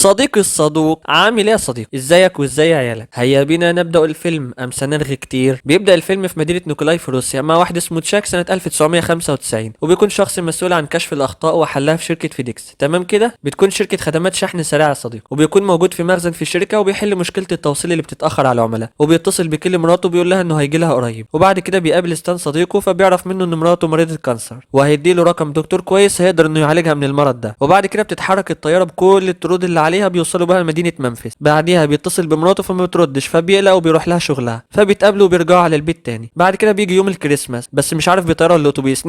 صديقي الصدوق، عامل ايه يا صديقي؟ ازيك وازاي عيالك؟ هيا بينا نبدأ الفيلم ام سنرغي كتير. بيبدأ الفيلم في مدينة نيكولاي في روسيا مع واحد اسمه تشاك سنة 1995، وبيكون شخص مسؤول عن كشف الأخطاء وحلها في شركة فيديكس. تمام كده؟ بتكون شركة خدمات شحن سريع يا صديقي، وبيكون موجود في مخزن في الشركة وبيحل مشكلة التوصيل اللي بتتأخر على العملاء، وبيتصل بكل مراته بيقول لها انه هيجي لها قريب. وبعد كده بيقابل ستان صديقه، فبيعرف منه ان مراته مريضة كانسر وهيديله رقم دكتور كويس هيقدر انه يعالجها من المرض ده. وبعد كده بتتحرك الطيارة بكل الطرود اللي عليها، بيوصلوا بها لمدينة منفس. بعديها بيتصل بمراته فما بتردش، فبيقلق وبيروح لها شغلها، فبيتقابلوا وبيرجعوا على البيت تاني. بعد كده بيجي يوم الكريسماس، بس مش عارف بيطيروا ولا اتوبيس.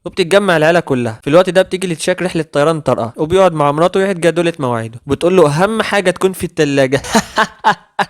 وبتتجمع العيله كلها. في الوقت ده بتيجي لتشاك رحله طيران طارئه، وبيقعد مع مراته ويعيد جدوله مواعيده. بتقول له اهم حاجه تكون في التلاجة.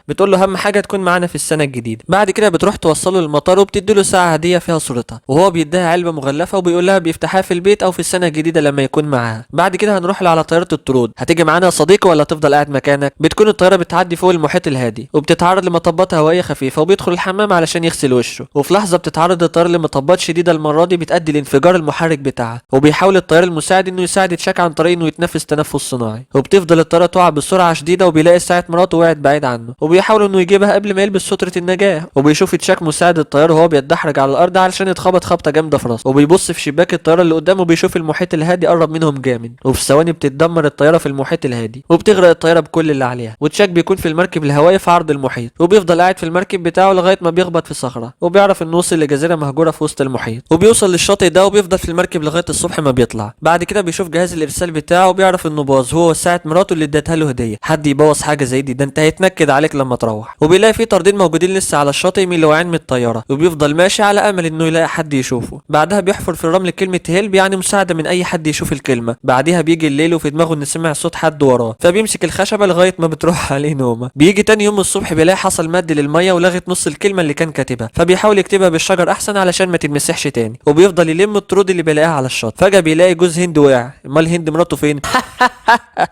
بتقول له اهم حاجه تكون معانا في السنه الجديده. بعد كده بتروح توصله للمطار وبتدي له ساعه هديه فيها صورتها، وهو بيديها علبه مغلفه وبيقول لها بيفتحها في البيت او في السنه الجديده لما يكون معاها. بعد كده هنروح له على طياره الطرود. هتيجي معانا يا صديقي ولا تفضل قاعد مكانك؟ بتكون الطياره بتعدي فوق المحيط الهادي، وبتتعرض لمطبات هوائيه خفيفه، وبيدخل الحمام علشان يغسل وشه. وفي لحظه بتتعرض الطياره لمطبات شديده المره دي بتؤدي لانفجار المحرك بتاعها، وبيحاول الطيار المساعد انه يساعد تشاك عن طريق انه يتنفس تنفس صناعي. وبتفضل الطياره تقع بسرعه شديده، وبيلاقي ساعه مراته وقعت بعيد عنه، وبيحاول انه يجيبها قبل ما يلبس سترة النجاة. وبيشوف تشاك مساعد الطيار وهو بيتدحرج على الارض علشان يتخبط خبطه جامده في راسه، وبيبص في شباك الطياره اللي قدامه وبيشوف المحيط الهادي قرب منهم جامد. وفي ثواني بتتدمر الطياره في المحيط الهادي، وبتغرق الطياره بكل اللي عليها. وتشاك بيكون في المركب الهوائي في عرض المحيط، وبيفضل قاعد في المركب بتاعه لغايه ما بيخبط في صخره، وبيعرف انه وصل لجزيره مهجوره في وسط المحيط. وبيوصل للشاطئ ده وبيفضل في المركب لغايه الصبح ما بيطلع. بعد كده بيشوف جهاز الارسال بتاعه وبيعرف انه باظ، هو وساعه مراته اللي ادتها له هديه. حد يبوظ حاجه زي دي؟ ده انت هيتنكد عليك لما تروح. وبيلاقي في طردين موجودين لسه على الشاطئ من اللي واقعين من الطياره، وبيفضل ماشي على امل انه يلاقي حد يشوفه. بعدها بيحفر في الرمل كلمه هيلب، يعني مساعده من اي حد يشوف الكلمه. بعدها بيجي الليل وفي دماغه ان سمع صوت حد وراه، فبيمسك الخشبه لغايه ما بتروح عليه نومه. بيجي تاني يوم الصبح بيلاقي حصل مد للميه ولغت نص الكلمه اللي كان كاتبها، فبيحاول يكتبها بالشجر احسن علشان ما تتمسحش تاني. وبيفضل يلم الطرود اللي بيلاقيها على الشط. فجاه بيلاقي جوز هند وقع. امال هند مراته فين؟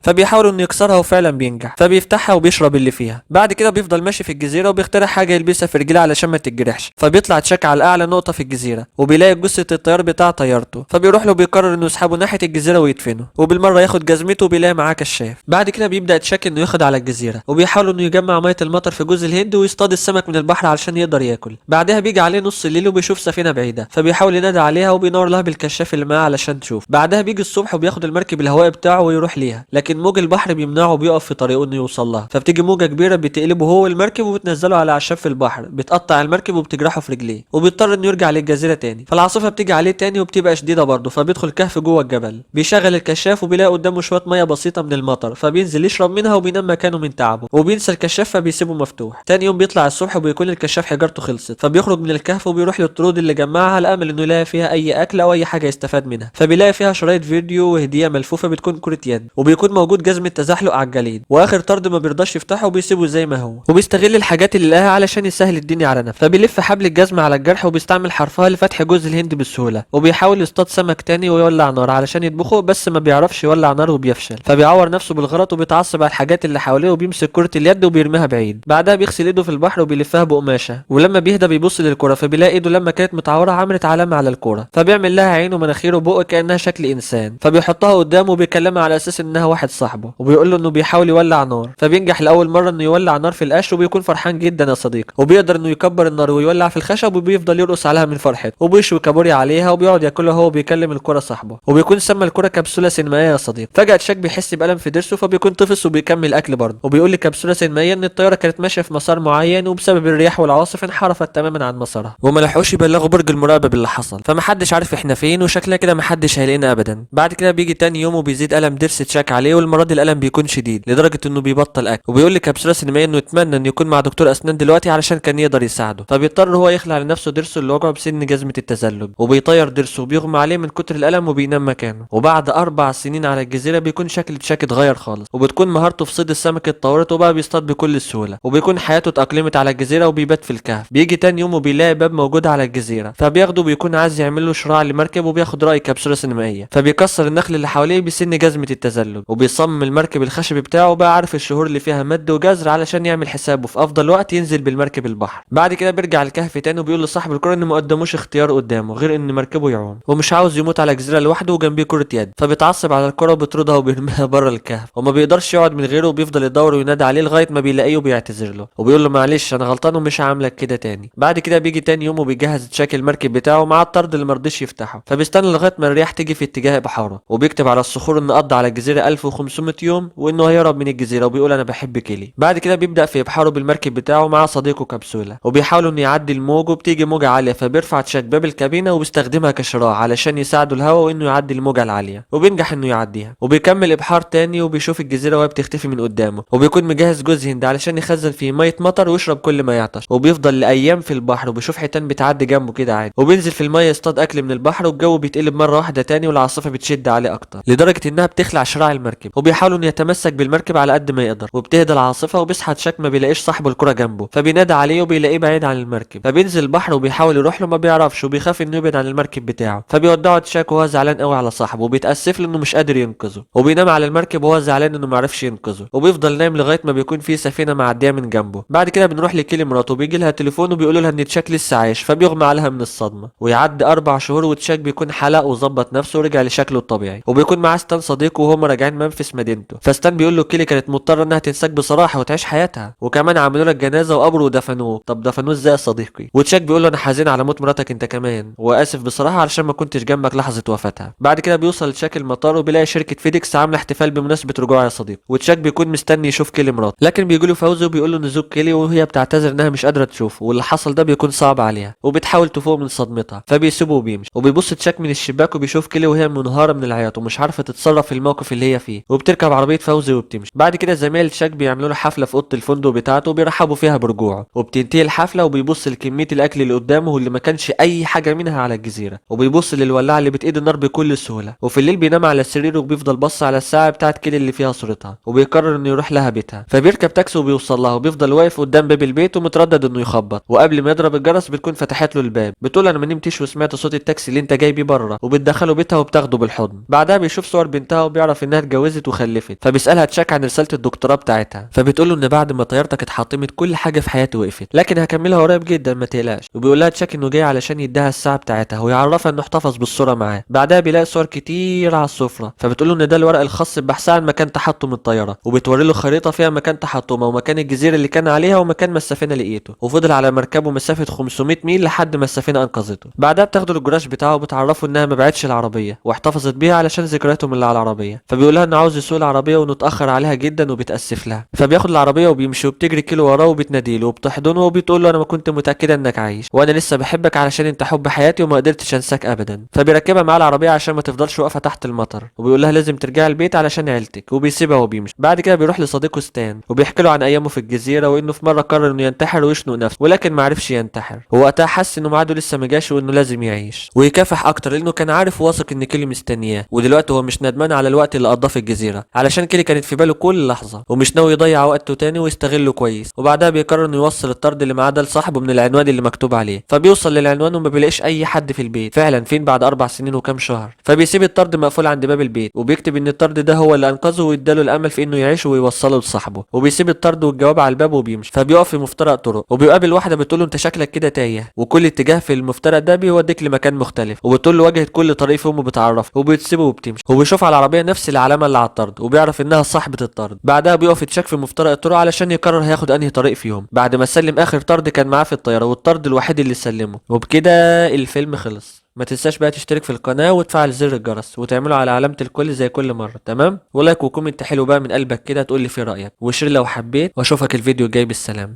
فبيحاول انه يكسرها وفعلا بينجح، فبيفتحها وبيشرب اللي فيها. بعد كده بيفضل ماشي في الجزيره وبيخترع حاجه يلبسها في رجليه علشان ما تتجرحش. فبيطلع تشاك على اعلى نقطه في الجزيره، وبيلاقي جثه الطيار بتاع طيارته. فبيروح له بيقرر انه يسحبه ناحيه الجزيره ويدفنه، وبالمره ياخد جزمته وبيلاقي معاه كشاف. بعد كده بيبدا تشاك انه ياخد على الجزيره، وبيحاول انه يجمع ميه المطر في جوز الهند ويصطاد السمك من البحر علشان يقدر ياكل. بعدها بيجي عليه نص الليل وبيشوف سفينه بعيده، فبيحاول ينادي عليها وبينور لها بالكشاف اللي معاه علشان تشوف. بعدها بيجي الصبح وبياخد المركب الهوائي بتاعه ويروح ليها، لكن موج البحر بيمنعه وبيقف في طريقه انه يوصل لها. فبتيجي موجه كبيره بتقلبه هو المركب وبتنزله على اعشاب في البحر، بتقطع المركب وبتجرحه في رجليه، وبيضطر انه يرجع للجزيره تاني. فالعاصفه بتيجي عليه تاني وبتبقى شديده برضه، فبيدخل كهف جوه الجبل. بيشغل الكشاف وبيلاقي قدامه شويه ميه بسيطه من المطر، فبينزل يشرب منها وبينام مكانه من تعبه، وبينسى الكشاف فبيسيبه مفتوح. تاني يوم بيطلع الصبح وبيكون الكشاف حجارته خلصت، فبيخرج من الكهف وبيروح للطرود اللي جمعها على امل انه يلاقي فيها اي اكل او اي حاجه يستفاد منها. فبيلاقي فيها شرايط فيديو وهديه ملفوفه بتكون كره يد، وبيكون موجود جزمه تزحلق على الجليد. واخر طرد ما بيرضاش يفتحه وبيسيبه زي ما هو، وبيستغل الحاجات اللي لقاها علشان يسهل الدنيا على نفسه. فبيلف حبل الجزمه على الجرح وبيستعمل حرفها لفتح جوز الهند بسهوله، وبيحاول يصطاد سمك تاني ويولع نار علشان يطبخه، بس ما بيعرفش يولع نار وبيفشل. فبيعور نفسه بالغلط وبيتعصب على الحاجات اللي حواليه وبيمسك كره اليد وبيرميها بعيد. بعدها بيغسل ايده في البحر وبيلفها بقماشه، ولما بيهدى بيبص للكره فبيلاقي ايده لما كانت متعوره عملت علامه على الكره، فبيعمل لها عين ومناخير وبق كانها شكل انسان. فبيحطها قدامه وبيكلمها على اساس انها واحد صاحبه، وبيقول له انه بيحاول يولع نار. فبينجح لاول مره انه يولع نار في القش، وبيكون فرحان جدا يا صديقي، وبيقدر انه يكبر النار ويولع في الخشب، وبيفضل يرقص عليها من فرحته، وبيشوي كابوريا عليها وبيقعد ياكلها هو بيكلم الكره صاحبه، وبيكون سمى الكره كبسوله سينمائيه يا صديقي. فجاه تشاك بيحس بالم في ضرسه فبيكون طفس وبيكمل اكل برضه، وبيقول لي كبسوله سينمائيه ان الطياره كانت ماشيه في مسار معين وبسبب الرياح والعواصف انحرفت تماما عن مسارها، وما لحقوش يبلغوا برج المراقبه باللي حصل. فمحدش عارف احنا فين، وشكلها كده محدش هيلاقينا ابدا. بعد كده بيجي تاني يوم وبيزيد الم ضرس تشاك عليه، والمره دي الالم بيكون شديد لدرجه انه بيبطل اكل. وبيقول لي كبسوله سينمائيه انه يتمنى انه يكون مع دكتور اسنان دلوقتي علشان كان يقدر يساعده. فبيضطر هو يخلع لنفسه ضرسه اللي وجعه بسن جزمه التزلج، وبيطير ضرسه وبيغمى عليه من كتر الالم وبينام مكانه. وبعد 4 سنين على الجزيره بيكون شكل تشاك اتغير خالص، وبتكون مهارته في صيد السمك اتطورت وبقى بيصطاد بكل سهوله، وبيكون حياته اتاقلمت على الجزيره وبيبات في الكهف. بيجي تاني يوم وبيلاقي باب موجود على الجزيره، فبياخده بيكون عايز يعمل له شراع لمركب، وبياخد راي كبسوله سينمائيه، فبيكسر النخل اللي حواليه بسن جزمه التزلج. وبيصمم المركب الخشبي بتاعه بقى عارف الشهور اللي فيها مد وجزر علشان يعمل حسابه في افضل وقت ينزل بالمركب البحر. بعد كده بيرجع الكهف تاني وبيقول لصاحب الكرة ان ما قدموش اختيار قدامه غير ان مركبه يعوم، ومش عاوز يموت على جزيرة لوحده وجنبيه كرة يد، فبيتعصب على الكرة وبيطردها وبيرميها بره الكهف، وما بيقدرش يقعد من غيره وبيفضل يدور وينادي عليه لغاية ما بيلاقيه وبيعتذر له وبيقول له معلش انا غلطان ومش هعملك كده تاني. بعد كده بيجي تاني يوم وبيجهز تشاكل المركب بتاعه مع الطرد اللي مرضيش يفتحه، فبيستنى لغاية ما الرياح تيجي في اتجاه بحاره، وبيكتب على الصخور ان قضى على الجزيرة 1500 يوم وانه هيهرب من الجزيرة، وبيقول انا بحب كيلي. بعد كده بيبدأ في ابحاره بالمركب بتاعه مع صديقه كبسولة، وبيحاولوا انه يعدي الموج وبتيجي موجة عالية، فبيرفع تشاك باب الكابينة وبيستخدمها كشراع علشان يساعده الهواء وانه يعدي الموجة العالية، وبينجح انه يعديها، وبيكمل ابحار تاني وبيشوف الجزيرة وهي بتختفي من قدامه، وبيكون مجهز جوز هند علشان يخزن فيه مية مطر ويشرب كل ما يعطش، وبيفضل لايام في البحر وبيشوف حيتان بتعدي جنبه كده عادي، وبينزل في المية يصطاد اكل من البحر، والجو بيتقلب مرة واحدة تاني والعاصفة بتشد عليه اكتر لدرجة انها بتخلع شراع المركب، وبيحاول انه يتمسك بالمركب على قد ما يقدر، وبتهدى العاصفة وبيصحى تشاك ما بيلاقيش صاحب الكرة جنبه، فبينادى عليه وبيلاقيه بعيد عن المركب، فبينزل البحر وبيحاول يروح له ما بيعرفش وبيخاف انه يبعد عن المركب بتاعه، فبيودعه تشاك وهو زعلان قوي على صاحبه وبيتأسف له انه مش قادر ينقذه، وبينام على المركب وهو زعلان انه ما عرفش ينقذه، وبيفضل نايم لغايه ما بيكون في سفينه معديه من جنبه. بعد كده بنروح لكيلي مراته وبيجي لها تليفون وبيقولوا لها ان تشاك لسه عايش، فبيغمى عليها من الصدمه، ويعدي 4 شهور وتشاك بيكون حلق وظبط نفسه ورجع لشكله الطبيعي، وبيكون معاه ستان صديقه وهم راجعين منفس مدينته، فستان بيقول له كيلي كانت مضطره انها تنساك بصراحه وتعيش حياتها، وكمان عملوا لك جنازه وقبره ودفنوه. طب دفنوه ازاي يا صديقي؟ وتشاك بيقول له انا حزين على موت مراتك انت كمان، واسف بصراحه علشان ما كنتش جنبك لحظه وفاتها. بعد كده بيوصل تشاك المطار وبيلاقي شركه فيديكس عامله احتفال بمناسبه رجوعه يا صديقي، وتشاك بيكون مستني يشوف كيلي مراته، لكن بيجي له فوزي وبيقول له ان زوج كيلي وهي بتعتذر انها مش قادره تشوفه واللي حصل ده بيكون صعب عليها، وبتحاول تفوق من صدمتها، فبيسيبه وبيمشي، وبيبص تشاك من الشباك وبيشوف كيلي وهي منهاره من العياط ومش عارفه تتصرف في الموقف اللي هي فيه، وبتركب عربيه فوزي وبتمشي. بعد كده زمايل تشاك بيعملوا له حفله في اوضه الفندق بتاعته وبيرحبوا فيها برجوعه، وبتنتهي الحفله وبيبص لكميه الاكل اللي قدامه واللي ما كانش اي حاجه منها على الجزيره، وبيبص للولاعه اللي بتقيد النار بكل سهوله، وفي الليل بينام على السرير وبيفضل بص على الساعه بتاعت كيلي اللي فيها صورتها، وبيقرر انه يروح لها بيتها، فبيركب تاكسي وبيوصل لها وبيفضل واقف قدام باب البيت ومتردد انه يخبط، وقبل ما يضرب الجرس بتكون فتحت له الباب، بتقول انا ما نمتش وسمعت صوت التاكسي اللي انت جاي بيه بره، وبتدخله بيتها وبتاخده بالحضن. بعدها بيشوف صور بنتها وبيعرف انها اتجوزت وخلفت، فبيسالها تشاك عن رساله الدكتوراه بتاعتها، فبتقول له ان بعد ما طيارتك اتحطمت كل حاجه في حياتي وقفت، لكن هكملها قريب جدا ما تقلقش، وبيقول لها تشاك انه جاي علشان يديها الساعه بتاعتها ويعرفها انه احتفظ بالصوره معاه. بعدها بيلاقي صور كتير على السفره، فبتقول له ان ده الورق الخاص ببحثها عن مكان تحطم الطياره، وبتوري له خريطه فيها مكان تحطمها ومكان الجزيره اللي كان عليها ومكان ما السفينه لقيته، وفضل على مركبه مسافه 500 ميل لحد ما السفينه انقذته. بعدها بتاخده للجراج بتاعه وبتعرفه انها ما بعتش العربيه واحتفظت بيها علشان ذكرياتهم اللي على العربيه، فبيقول لها انه عاوز يسوق العربيه وانه اتاخر عليها جدا وبتاسف لها، فبياخد العربيه وبيمشي وبتجري كيلو وراه وبتناديله وبتحضنه وبتقول له انا ما كنت متاكده انك عايش وانا لسه بحبك علشان انت حب حياتي وما قدرتش انساك ابدا، فبيركبها معاه العربيه عشان ما تفضلش واقفه تحت المطر، وبيقول لها لازم ترجعي البيت علشان عيلتك، وبيسيبها وبيمشي. بعد كده بيروح لصديقه ستان وبيحكي له عن ايامه في الجزيره وانه في مره قرر انه ينتحر ويشنق نفسه ولكن ما عرفش ينتحر، ووقتها حس انه ميعاده لسه ما جاش وانه لازم يعيش ويكافح اكتر لانه كان عارف وواثق ان كيلي مستنياه، ودلوقتي هو مش ندمان على الوقت اللي قضاه في الجزيره علشان كيلي كانت في باله كل لحظه ومش ناوي يضيع وقته تاني ويستغله كويس. وبعدها بيقرر انه يوصل الطرد اللي معاه ده لصاحبه من العنوان اللي مكتوب عليه، فبيوصل للعنوان وما بيلاقيش اي حد في البيت، فعلا فين بعد 4 سنين وكام شهر، فبيسيب الطرد مقفول عند باب البيت وبيكتب ان الطرد ده هو اللي انقذه واداله الامل في انه يعيش ويوصله لصاحبه، وبيسيب الطرد والجواب على الباب وبيمشي. فبيقف في مفترق طرق وبيقابل واحده بتقول له انت شكلك كده تايه، وكل اتجاه في المفترق ده بيوديك لمكان مختلف، وبتقول له واجهت كل طريق فيهم وبتعرفه، وبتسيبه وبتمشي، وبيشوف على العربيه نفس العلامه اللي على الطرد وبيعرف انها صاحبه الطرد. بعدها بيقف يتشك في مفترق الطرق علشان يقرر هياخد انهي طريق فيهم بعد ما سلم اخر طرد كان معاه في الطياره والطرد الوحيد اللي سلمه. وبكده الفيلم خلص. ما تنساش بقى تشترك في القناة وتفعل زر الجرس وتعمله على علامة الكل زي كل مرة، تمام؟ ولايك وكومنت حلو بقى من قلبك كده تقول لي فيه رأيك، وشير لو حبيت، واشوفك الفيديو الجاي بالسلامة.